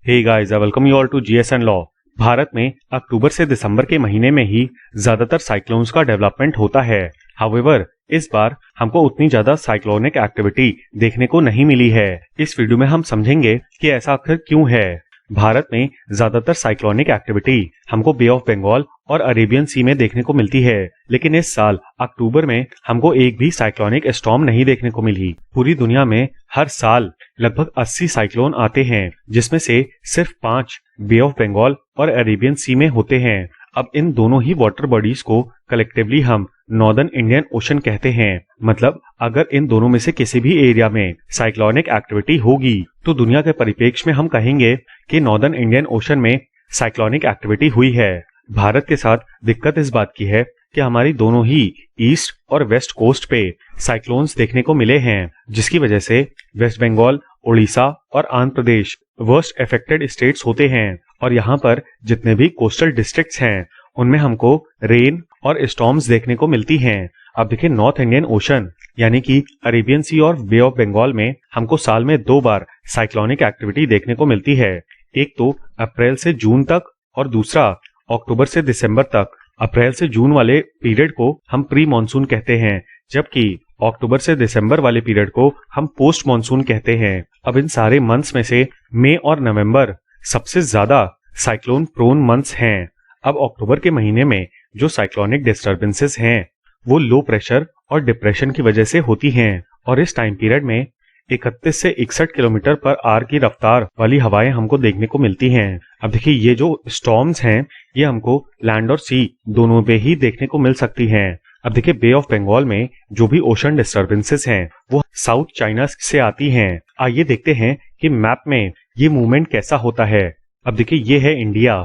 Hey guys, I welcome you all to GSN law. Bharat में अक्टूबर से दिसंबर के महीने में ही ज्यादातर साइक्लोन्स का डेवलपमेंट होता है। हाउएवर, इस बार हमको उतनी ज्यादा साइक्लोनिक एक्टिविटी देखने को नहीं मिली है। इस वीडियो में हम समझेंगे कि ऐसा आखिर क्यों है। भारत में ज्यादातर साइक्लोनिक एक्टिविटी हमको बे ऑफ बंगाल और अरेबियन सी में देखने को मिलती है, लेकिन इस साल अक्टूबर में हमको एक भी साइक्लोनिक स्टॉर्म नहीं देखने को मिली। पूरी दुनिया में हर साल लगभग 80 साइक्लोन आते हैं, जिसमें से सिर्फ 5 बे ऑफ बंगाल और अरेबियन सी में होते हैं। अब इन दोनों ही वाटर बॉडीज को कलेक्टिवली हम नॉर्दर्न इंडियन ओशन कहते हैं। मतलब अगर इन दोनों में से किसी भी एरिया में साइक्लोनिक एक्टिविटी होगी तो दुनिया के परिप्रेक्ष्य में हम कहेंगे कि नॉर्दर्न इंडियन ओशन में साइक्लोनिक एक्टिविटी हुई है। भारत के साथ दिक्कत इस बात की है कि हमारी दोनों ही ईस्ट और वेस्ट कोस्ट पे साइक्लोन्स देखने को मिले हैं, जिसकी वजह से वेस्ट बंगाल, उड़ीसा और Andhra Pradesh worst affected states होते हैं। और यहाँ पर जितने भी कोस्टल डिस्ट्रिक्ट्स हैं उनमें हमको रेन और स्टॉर्म्स देखने को मिलती हैं। अब देखिए, नॉर्थ इंडियन ओशन यानी कि अरेबियन सी और बे ऑफ बंगाल में हमको साल में 2 बार साइक्लोनिक एक्टिविटी देखने को मिलती है। एक तो अप्रैल से जून तक और दूसरा अक्टूबर से दिसंबर तक। अप्रैल से जून वाले पीरियड को हम प्री मानसून कहते हैं, जबकि अक्टूबर से दिसंबर वाले पीरियड को हम पोस्ट मानसून कहते हैं। अब इन सारे मंथ्स में से मई और नवंबर सबसे ज्यादा साइक्लोन प्रोन मंथ्स हैं। अब अक्टूबर के महीने में जो साइक्लोनिक डिस्टर्बेंसेस हैं वो लो प्रेशर और डिप्रेशन की वजह से होती हैं, और इस टाइम पीरियड में 31 से 61 किलोमीटर पर आवर की रफ्तार वाली हवाएं हमको देखने को मिलती हैं। अब देखिए, ये जो स्टॉर्म्स हैं ये हमको लैंड और सी दोनों पे ही देखने को मिल सकती हैं। अब देखिए, बे ऑफ बंगाल में जो भी ओशन डिस्टर्बेंसेस हैं वो साउथ चाइना से आती हैं। आइए देखते हैं कि मैप में ये मूवमेंट कैसा होता है। अब देखिए, ये है इंडिया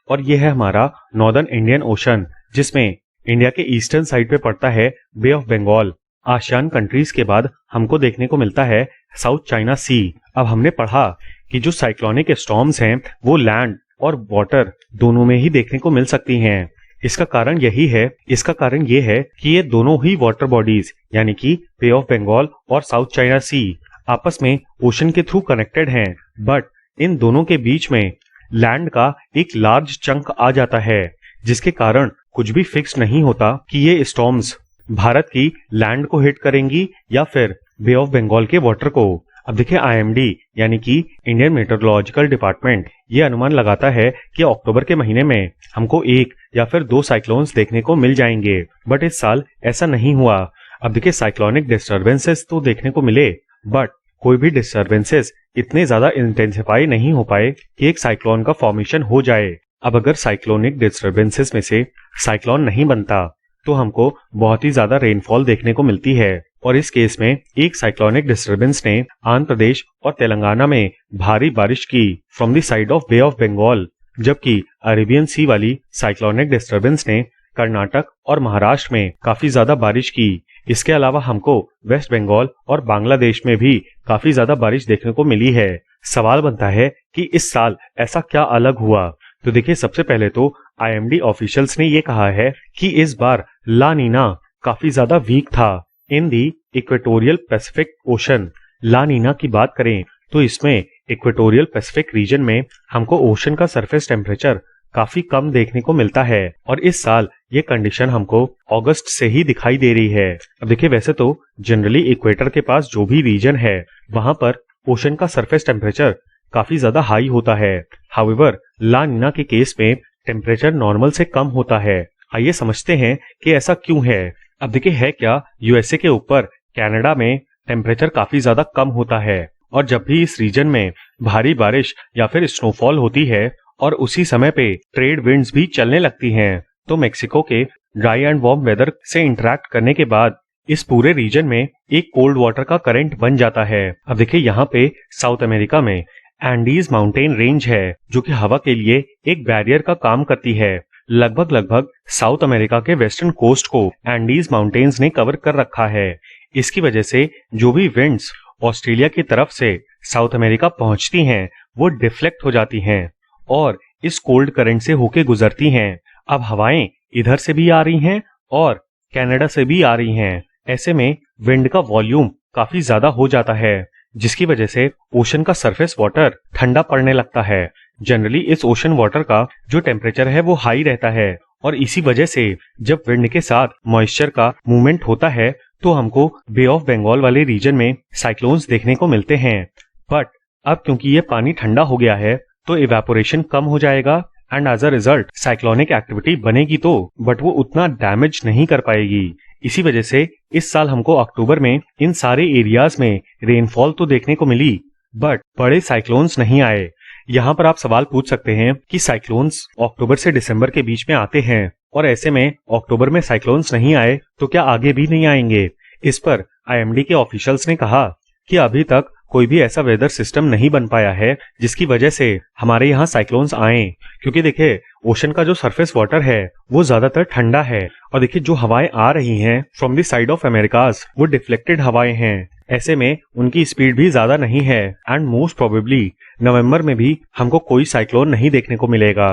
और ये है हमारा नॉर्दर्न इंडियन ओशन, जिसमें इंडिया के ईस्टर्न साइड पे पड़ता है बे ऑफ बंगाल। आसियान कंट्रीज के बाद हमको देखने को मिलता है साउथ चाइना सी। अब हमने पढ़ा कि जो साइक्लोनिक स्टॉर्म्स हैं वो लैंड और वाटर दोनों में ही देखने को मिल सकती हैं। इसका कारण ये है कि ये दोनों ही वाटर बॉडीज यानी कि बे ऑफ बंगाल और साउथ चाइना सी आपस में ओशन के थ्रू कनेक्टेड हैं, बट इन दोनों के बीच में लैंड का एक लार्ज चंक आ जाता है, जिसके कारण कुछ भी फिक्स नहीं होता कि ये स्टॉर्म्स भारत की लैंड को हिट करेंगी या फिर बे ऑफ बंगाल के वाटर को। अब देखिए, आईएमडी यानी कि इंडियन मेट्रोलॉजिकल डिपार्टमेंट ये अनुमान लगाता है कि अक्टूबर के महीने में हमको 1 या फिर 2 साइक्लोन्स देखने को मिल जाएंगे, बट इस साल ऐसा नहीं हुआ। अब देखिए, साइक्लोनिक डिस्टर्बेंसेस तो देखने को मिले, बट कोई भी डिस्टर्बेंसेस इतने ज्यादा इंटेंसिफाई नहीं हो पाए कि एक साइक्लोन का फॉर्मेशन हो जाए। अब अगर साइक्लोनिक डिस्टर्बेंसेस में से साइक्लोन नहीं बनता तो हमको बहुत ही ज्यादा रेनफॉल देखने को मिलती है, और इस केस में एक साइक्लोनिक डिस्टर्बेंस ने आंध्र प्रदेश और तेलंगाना में भारी बारिश की from the side of Bay of Bengal, जबकि अरेबियन सी वाली साइक्लोनिक डिस्टर्बेंस ने कर्नाटक और महाराष्ट्र में काफी ज्यादा बारिश की। इसके अलावा हमको वेस्ट बंगाल और बांग्लादेश में भी काफी ज्यादा बारिश देखने को मिली है। सवाल बनता है कि इस साल ऐसा क्या अलग हुआ। तो देखिए, सबसे पहले तो आईएमडी ऑफिशियल्स ने ये कहा है कि इस बार ला नीना काफी ज्यादा वीक था इन दी इक्वेटोरियल पैसिफिक ओशन। ला नीना की बात करें तो इसमें इक्वेटोरियल पैसिफिक रीजन में हमको ओशन का सरफेस टेम्परेचर काफी कम देखने को मिलता है, और इस साल ये कंडीशन हमको अगस्त से ही दिखाई दे रही है। अब देखिए, वैसे तो जनरली इक्वेटर के पास जो भी रीजन है वहां पर ओशन का सरफेस टेम्परेचर काफी ज्यादा हाई होता है। हाउएवर, ला नीना के केस में टेम्परेचर नॉर्मल से कम होता है। आइए समझते हैं कि ऐसा क्यों है। अब देखिए, है क्या, यूएसए के ऊपर कनाडा में टेम्परेचर काफी ज्यादा कम होता है, और जब भी इस रीजन में भारी बारिश या फिर स्नोफॉल होती है और उसी समय पे ट्रेड विंड्स भी चलने लगती हैं, तो मेक्सिको के ड्राई एंड वार्म वेदर से इंटरेक्ट करने के बाद इस पूरे रीजन में एक कोल्ड वाटर का करंट बन जाता है। अब देखिए, यहाँ पे साउथ अमेरिका में एंडीज माउंटेन रेंज है जो कि हवा के लिए एक बैरियर का काम करती है। लगभग साउथ अमेरिका के वेस्टर्न कोस्ट को एंडीज माउंटेन्स ने कवर कर रखा है। इसकी वजह से जो भी विंड्स ऑस्ट्रेलिया की तरफ से साउथ अमेरिका पहुंचती हैं वो डिफ्लेक्ट हो जाती हैं और इस कोल्ड करंट से होके गुजरती हैं। अब हवाएं इधर से भी आ रही हैं और कनाडा से भी आ रही हैं। ऐसे में विंड का वॉल्यूम काफी ज्यादा हो जाता है, जिसकी वजह से ओशन का सरफेस वाटर ठंडा पड़ने लगता है। जनरली इस ओशन वाटर का जो टेम्परेचर है वो हाई रहता है और इसी वजह से जब विंड के साथ मॉइस्चर का मूवमेंट होता है तो हमको बे ऑफ बंगाल वाले रीजन में साइक्लोन्स देखने को मिलते हैं। बट अब क्योंकि ये पानी ठंडा हो गया है तो इवेपोरेशन कम हो जाएगा and as a result cyclonic activity बनेगी तो बट वो उतना डैमेज नहीं कर पाएगी। इसी वजह से इस साल हमको अक्टूबर में इन सारे एरियाज में रेनफॉल तो देखने को मिली बट बड़े साइक्लोन्स नहीं आए। यहाँ पर आप सवाल पूछ सकते हैं कि साइक्लोन्स अक्टूबर से दिसंबर के बीच में आते हैं और ऐसे में अक्टूबर में साइक्लोन्स नहीं आए तो क्या आगे भी नहीं आएंगे। इस पर आईएमडी के ऑफिशियल्स ने कहा कि अभी तक कोई भी ऐसा वेदर सिस्टम नहीं बन पाया है जिसकी वजह से हमारे यहाँ साइक्लोन्स आए, क्योंकि देखिए ओशन का जो सरफेस वाटर है वो ज्यादातर ठंडा है और देखिए जो हवाएं आ रही हैं from the side of Americas वो डिफ्लेक्टेड हवाएं हैं। ऐसे में उनकी स्पीड भी ज्यादा नहीं है एंड मोस्ट प्रोबेबली नवंबर में भी हमको कोई साइक्लोन नहीं देखने को मिलेगा।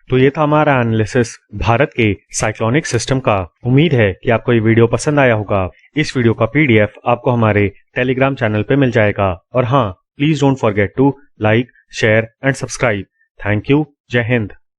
तो ये था हमारा एनालिसिस भारत के साइक्लोनिक सिस्टम का। उम्मीद है कि आपको ये वीडियो पसंद आया होगा। इस वीडियो का पीडीएफ आपको हमारे टेलीग्राम चैनल पे मिल जाएगा और हाँ, please don't forget to like, share and subscribe. Thank you. जय हिंद।